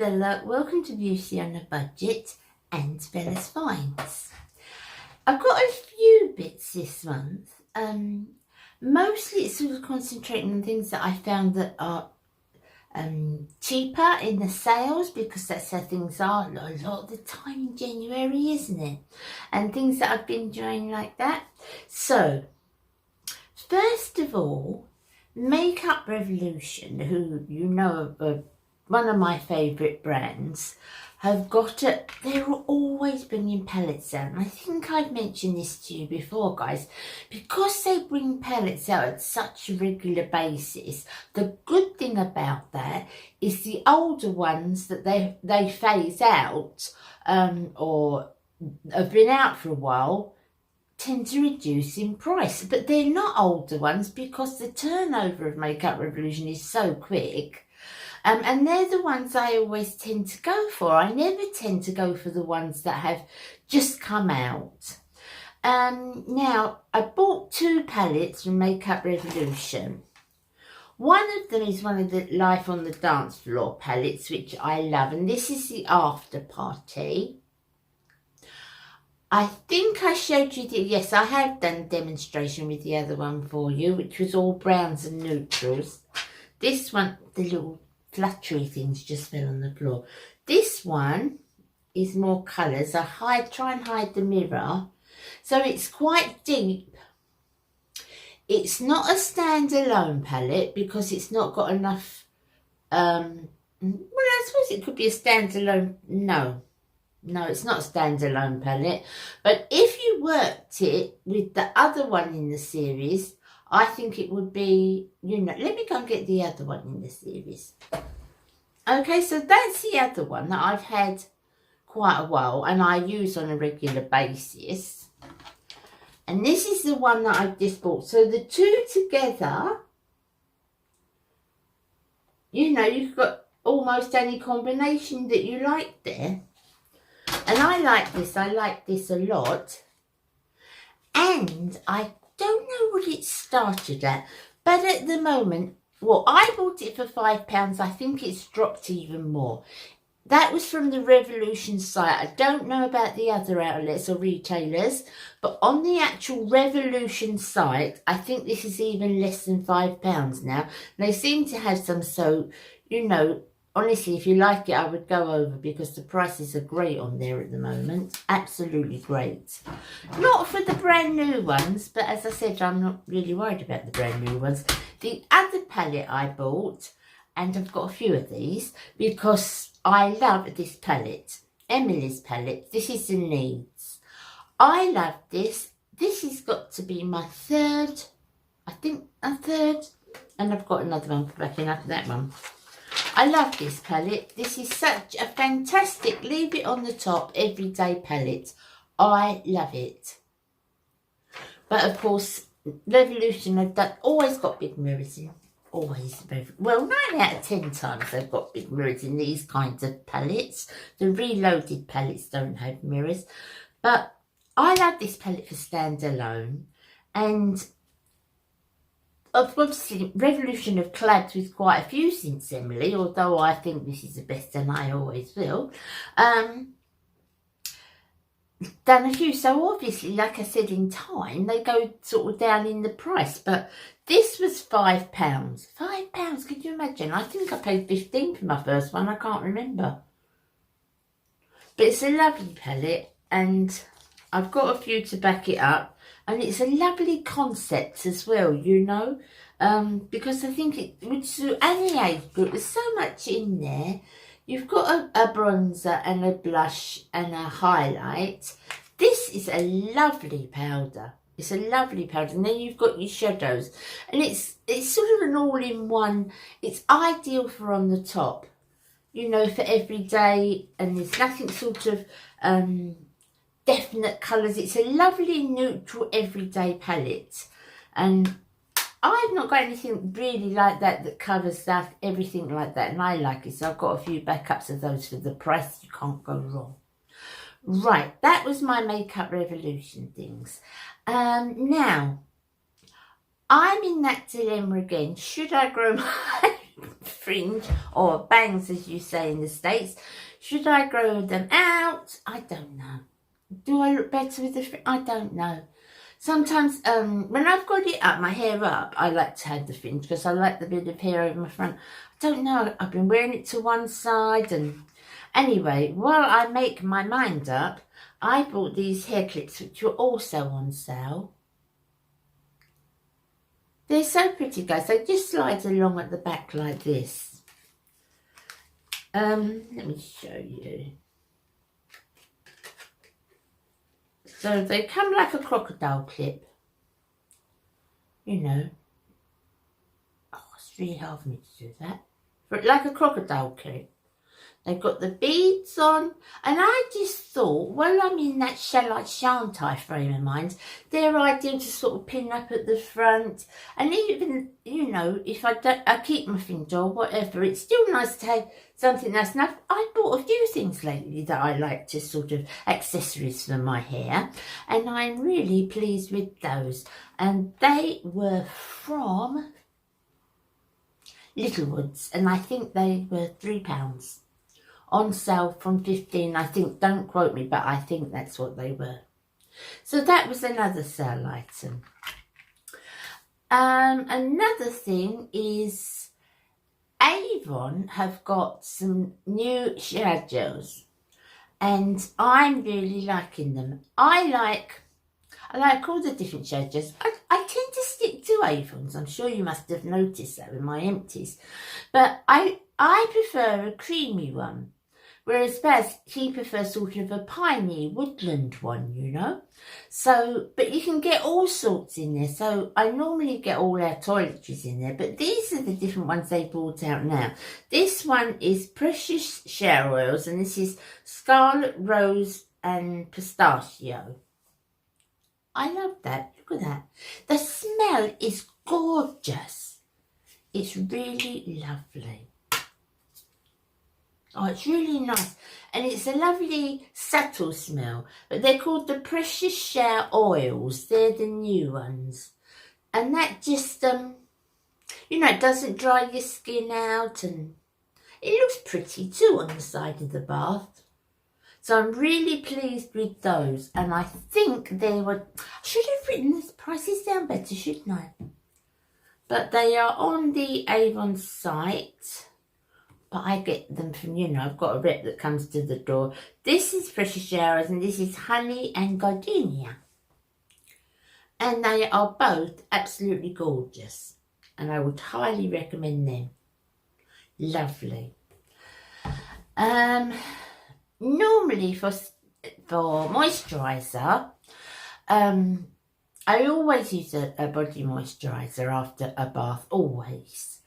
Bella, welcome to Beauty on a Budget and Bella's Finds. I've got a few bits this month. Mostly it's sort of concentrating on things that I found that are cheaper in the sales, because that's how things are a lot of the time in January, isn't it? And things that I've been enjoying like that. So, first of all, Makeup Revolution, who you know are one of my favourite brands, have got it. They're always bringing palettes out, and I think I've mentioned this to you before, guys. Because they bring palettes out at such a regular basis, the good thing about that is the older ones that they phase out or have been out for a while tend to reduce in price. But they're not older ones, because the turnover of Makeup Revolution is so quick. And they're the ones I always tend to go for. I never tend to go for the ones that have just come out. Now, I bought 2 palettes from Makeup Revolution. One of them is one of the Life on the Dance Floor palettes, which I love. And this is the After Party. I think I showed you yes, I have done a demonstration with the other one for you, which was all browns and neutrals. This one, the little fluttery things just fell on the floor. This one is more colours. I try and hide the mirror. So it's quite deep. It's not a standalone palette because it's not got enough, well, I suppose it could be a standalone. No, it's not a standalone palette. But if you worked it with the other one in the series, I think it would be, let me go and get the other one in the series. Okay, so that's the other one that I've had quite a while and I use on a regular basis. And this is the one that I've just bought. So the 2 together, you've got almost any combination that you like there. And I like this a lot. And I don't know what it started at, but at the moment, well, I bought it for £5. I think it's dropped even more. That was from the Revolution site. I don't know about the other outlets or retailers, but on the actual Revolution site, I think this is even less than £5 now. They seem to have some, so, honestly, if you like it, I would go over, because the prices are great on there at the moment. Absolutely great. Not for the brand new ones, but as I said, I'm not really worried about the brand new ones. The other palette I bought, and I've got a few of these, because I love this palette. Emily's palette. This is the Needs. I love this. This has got to be my third, I think a third, and I've got another one for backing up that one. I love this palette. This is such a fantastic leave it on the top everyday palette. I love it. But of course, Revolution have always got big mirrors in. Always. Well, 9 out of 10 times they've got big mirrors in these kinds of palettes. The reloaded palettes don't have mirrors. But I love this palette for standalone. And obviously, Revolution have collabed with quite a few since Emily, although I think this is the best and I always will. Done a few, so obviously, like I said, in time, they go sort of down in the price. But this was £5. £5, could you imagine? I think I paid 15 for my first one, I can't remember. But it's a lovely palette, and I've got a few to back it up. And it's a lovely concept as well, because I think it would suit any age group. There's so much in there. You've got a bronzer and a blush and a highlight. This is a lovely powder. It's a lovely powder. And then you've got your shadows. And it's sort of an all-in-one. It's ideal for on the top, for every day. And there's nothing sort of definite colours. It's a lovely neutral everyday palette, and I've not got anything really like that covers that, everything like that, and I like it, so I've got a few backups of those for the price. You can't go wrong. Right, that was my Makeup Revolution things. Now I'm in that dilemma again. Should I grow my fringe, or bangs as you say in the States. Should I grow them out? I don't know. Do I look better with the fringe? I don't know. Sometimes when I've got it up, my hair up, I like to have the fringe because I like the bit of hair over my front. I don't know, I've been wearing it to one side, and anyway, while I make my mind up, I bought these hair clips which were also on sale. They're so pretty, guys. They just slide along at the back like this. Let me show you. So they come like a crocodile clip. You know. Oh, it's really hard for me to do that. But like a crocodile clip. They've got the beads on, and I just thought, well, I'm in that shall I, shan't I frame of mind. They're ideal to sort of pin up at the front, and even, you know, if I keep my finger or whatever, it's still nice to have something that's enough. I bought a few things lately that I like to sort of accessories for my hair, and I'm really pleased with those. And they were from Littlewoods, and I think they were £3. On sale from 15, I think. Don't quote me, but I think that's what they were. So that was another sale item. Another thing is Avon have got some new shower gels, and I'm really liking them. I like all the different shower gels. I tend to stick to Avon's. I'm sure you must have noticed that with my empties, but I prefer a creamy one. Whereas Baz, he prefers sort of a piney woodland one, you know. So, but you can get all sorts in there. So I normally get all our toiletries in there, but these are the different ones they brought out now. This one is Precious Shower Oils, and this is Scarlet Rose and Pistachio. I love that. Look at that. The smell is gorgeous. It's really lovely. Oh, it's really nice, and it's a lovely subtle smell, but they're called the Precious Shower Oils. They're the new ones, and that just you know, it doesn't dry your skin out, and it looks pretty too on the side of the bath. So I'm really pleased with those, and I think they were, I should have written the prices down better, shouldn't I? But they are on the Avon site. But I get them from, you know, I've got a rep that comes to the door. This is Precious Showers, and this is Honey and Gardenia. And they are both absolutely gorgeous. And I would highly recommend them. Lovely. Normally for moisturiser, I always use a body moisturiser after a bath, always.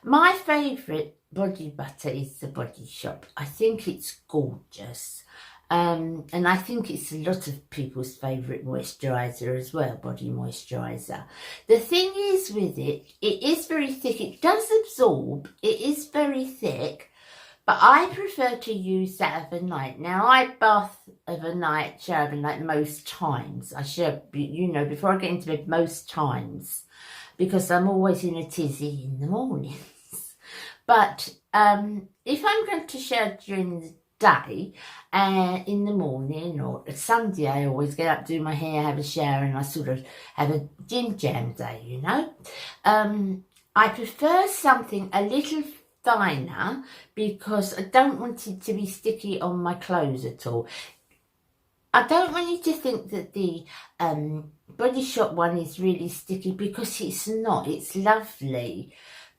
My favourite body butter is the Body Shop. I think it's gorgeous. And I think it's a lot of people's favourite moisturiser as well, body moisturiser. The thing is with it, it is very thick. It does absorb. It is very thick. But I prefer to use that overnight. Now, I bath overnight, shower overnight most times. I shower, you know, before I get into bed most times, because I'm always in a tizzy in the mornings. But if I'm going to shower during the day, in the morning or Sunday, I always get up, do my hair, have a shower, and I sort of have a gym jam day, you know. I prefer something a little finer because I don't want it to be sticky on my clothes at all. I don't want you to think that the Body Shop one is really sticky, because it's not. It's lovely.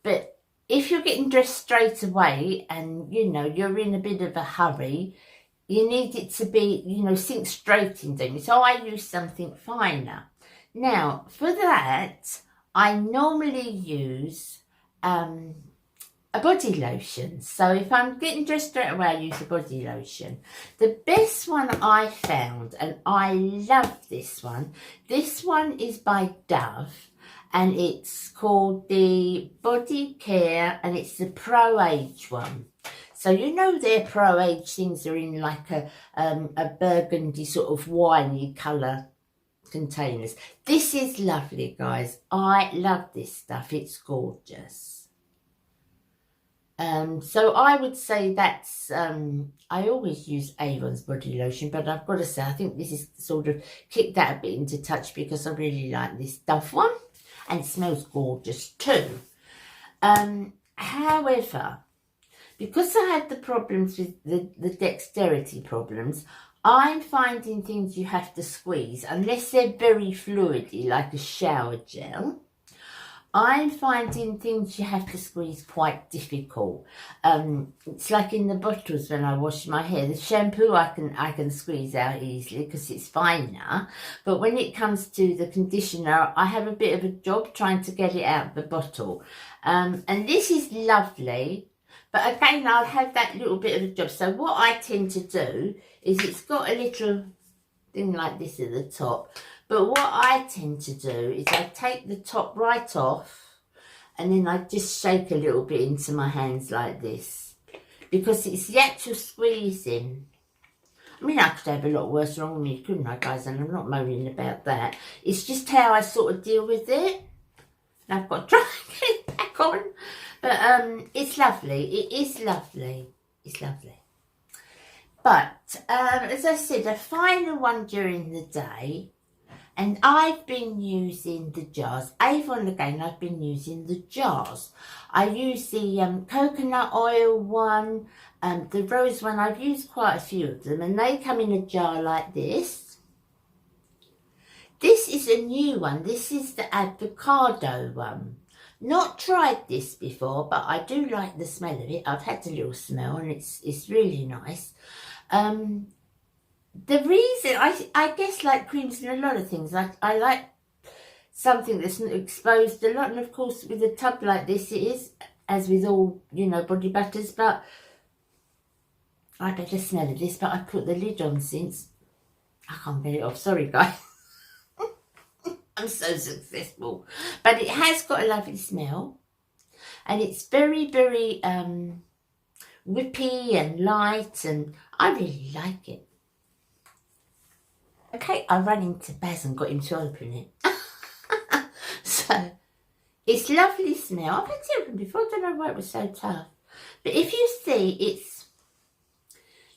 But if you're getting dressed straight away and, you know, you're in a bit of a hurry, you need it to be, you know, sink straight into you. So I use something finer. Now, for that, I normally use a body lotion. So if I'm getting dressed straight away, I use a body lotion. The best one I found, and I love this one is by Dove, and it's called the Body Care, and it's the Pro Age one. So you know their Pro Age things are in like a burgundy sort of winey colour containers. This is lovely, guys. I love this stuff. It's gorgeous. So I would say that's, I always use Avon's body lotion, but I've got to say, I think this is sort of kicked that a bit into touch because I really like this Dove one, and it smells gorgeous too. However, because I had the problems with the dexterity problems, I'm finding things you have to squeeze, unless they're very fluidy, like a shower gel. I'm finding things you have to squeeze quite difficult. It's like in the bottles when I wash my hair. The shampoo I can squeeze out easily because it's finer. But when it comes to the conditioner, I have a bit of a job trying to get it out of the bottle. And this is lovely. But again, I'll have that little bit of a job. So what I tend to do is it's got a little thing like this at the top. But what I tend to do is I take the top right off and then I just shake a little bit into my hands like this. Because it's the actual squeezing. I mean, I could have a lot worse wrong with me, couldn't I, guys? And I'm not moaning about that. It's just how I sort of deal with it. And I've got to try and get it back on. But it's lovely. It is lovely. It's lovely. But, as I said, a final one during the day. And I've been using the jars. Avon again, I've been using the jars. I use the coconut oil one, the rose one. I've used quite a few of them. And they come in a jar like this. This is a new one. This is the avocado one. Not tried this before, but I do like the smell of it. I've had a little smell and it's really nice. The reason, I guess, like creams and a lot of things, I like something that's not exposed a lot. And of course, with a tub like this, it is, as with all, you know, body butters. But I better smell of this, but I put the lid on since. I can't get it off. Sorry, guys. I'm so successful. But it has got a lovely smell. And it's very, very whippy and light. And I really like it. Okay, I ran into Baz and got him to open it. So, it's lovely smell. I've had it open before. I don't know why it was so tough. But if you see, it's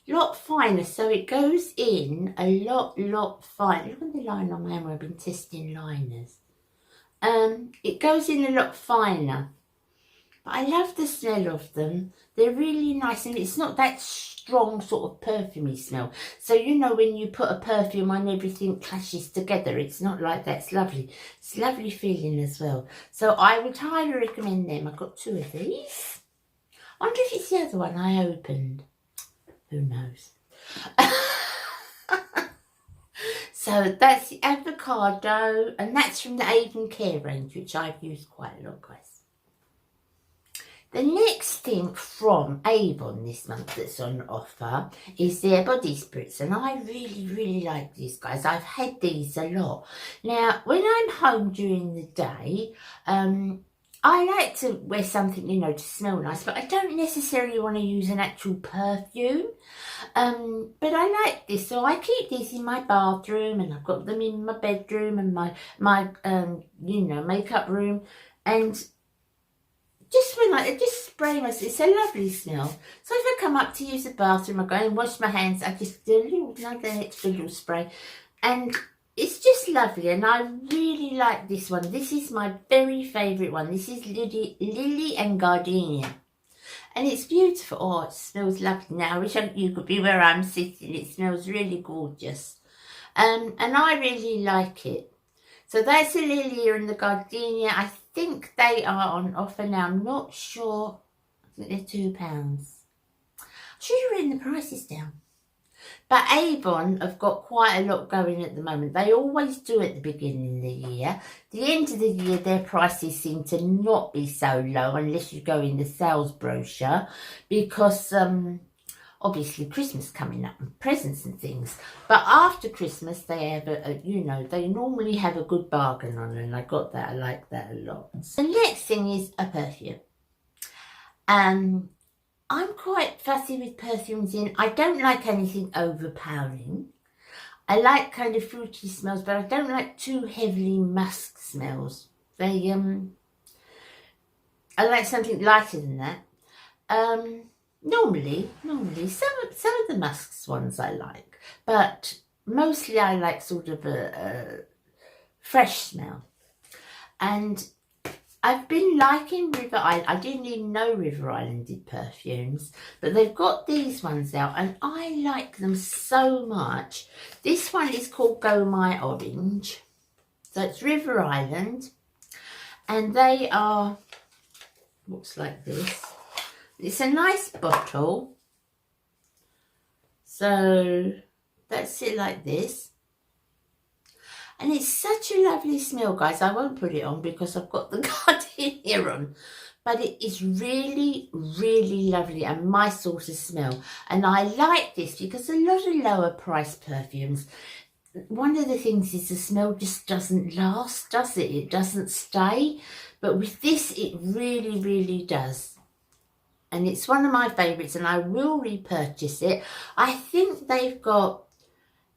a lot finer. So it goes in a lot finer. Look at the line on my hand where I've been testing liners. It goes in a lot finer. But I love the smell of them. They're really nice, and it's not that strong sort of perfumey smell. So, you know, when you put a perfume on, everything clashes together. It's not like that. It's lovely. It's a lovely feeling as well. So I would highly recommend them. I've got two of these. I wonder if it's the other one I opened. Who knows? So that's the avocado, and that's from the Avon Care range, which I've used quite a lot, guys. The next thing from Avon this month that's on offer is their body spritz, and I really like these, guys. I've had these a lot. Now, when I'm home during the day, I like to wear something, you know, to smell nice, but I don't necessarily want to use an actual perfume. But I like this, so I keep these in my bathroom, and I've got them in my bedroom and my you know, makeup room, and just when I just spray myself, it's a lovely smell. So if I come up to use the bathroom, I go and wash my hands, I just do a little, another extra little spray, and it's just lovely. And I really like this one. This is my very favourite one. This is Lily and Gardenia, and it's beautiful. Oh, it smells lovely. Now I wish you could be where I'm sitting. It smells really gorgeous, and I really like it. So that's the Lily and the Gardenia. I think they are on offer now. I'm not sure. I think they're £2. I should have written the prices down. But Avon have got quite a lot going at the moment. They always do at the beginning of the year. The end of the year, their prices seem to not be so low unless you go in the sales brochure, because obviously Christmas coming up and presents and things. But after Christmas, they have you know, they normally have a good bargain on, and I got that. I like that a lot. The next thing is a perfume. I'm quite fussy with perfumes in. I don't like anything overpowering. I like kind of fruity smells, but I don't like too heavily musk smells. I like something lighter than that. Normally, some of the musk ones I like, but mostly I like sort of a fresh smell. And I've been liking River Island. I didn't even know River Island did perfumes, but they've got these ones out and I like them so much. This one is called Go My Orange. So it's River Island and they are, looks like this. It's a nice bottle. So that's it like this. And it's such a lovely smell, guys. I won't put it on because I've got the gardenia on. But it is really, really lovely and my sort of smell. And I like this because a lot of lower price perfumes, one of the things is the smell just doesn't last, does it? It doesn't stay. But with this, it really, really does. And it's one of my favourites and I will repurchase it. I think they've got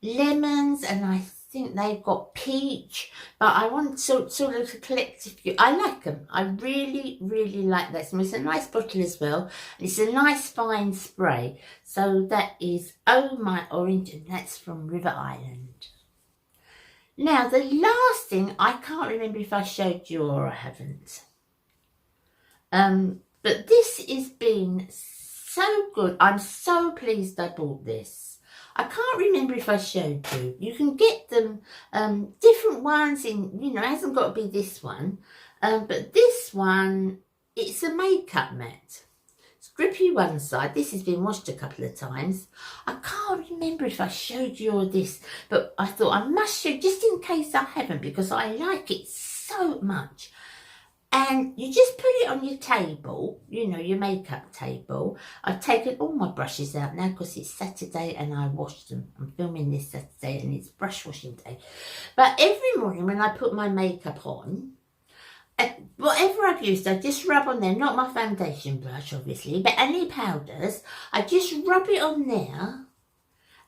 lemons and I think they've got peach, but I want sort of to collect a few. I like them. I really, really like that. It's a nice bottle as well. It's a nice fine spray. So that is Oh My Orange, and that's from River Island. Now, the last thing, I can't remember if I showed you or I haven't. But this has been so good. I'm so pleased I bought this. I can't remember if I showed you. You can get them, different ones in, you know, it hasn't got to be this one. But this one, it's a makeup matte. It's grippy one side. This has been washed a couple of times. I can't remember if I showed you all this, but I thought I must show, just in case I haven't, because I like it so much. And you just put it on your table, you know, your makeup table. I've taken all my brushes out now because it's Saturday and I washed them. I'm filming this Saturday and it's brush washing day. But every morning when I put my makeup on, whatever I've used, I just rub on there. Not my foundation brush, obviously, but any powders. I just rub it on there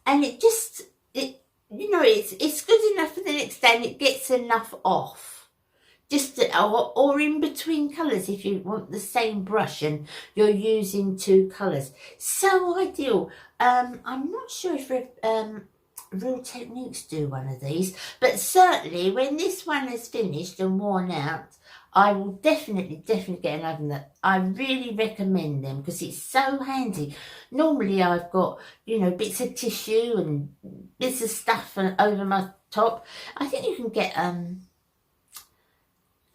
and it just, you know, it's good enough for the next day and it gets enough off. Just or in between colours if you want the same brush and you're using two colours. So ideal. I'm not sure if Real Techniques do one of these, but certainly when this one is finished and worn out, I will definitely get another. I really recommend them because it's so handy. Normally I've got, you know, bits of tissue and bits of stuff over my top. I think you can get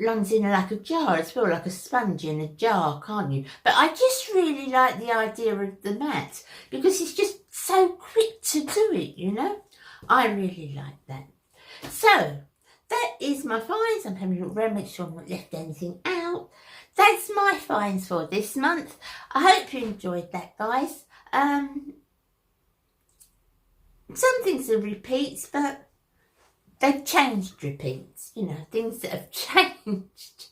ones in like a jar as well, like a sponge in a jar, can't you? But I just really like the idea of the matte because it's just so quick to do it, you know. I really like that. So that is my finds. I'm having a look around, make sure I've not left anything out. That's my finds for this month. I hope you enjoyed that, guys. Some things are repeats, but they've changed repeats, you know, things that have changed.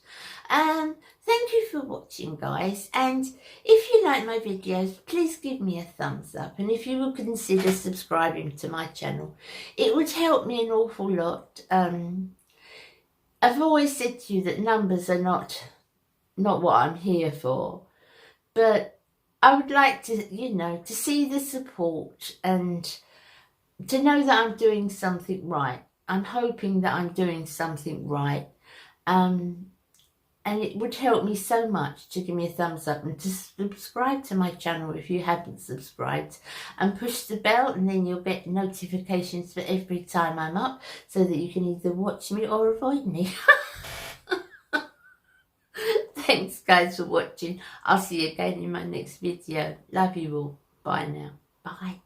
Thank you for watching, guys. And if you like my videos, please give me a thumbs up. And if you would consider subscribing to my channel, it would help me an awful lot. I've always said to you that numbers are not what I'm here for. But I would like to, you know, to see the support and to know that I'm doing something right. I'm hoping that I'm doing something right. And it would help me so much to give me a thumbs up and to subscribe to my channel if you haven't subscribed, and push the bell, and then you'll get notifications for every time I'm up so that you can either watch me or avoid me. Thanks guys for watching. I'll see you again in my next video. Love you all. Bye now. Bye.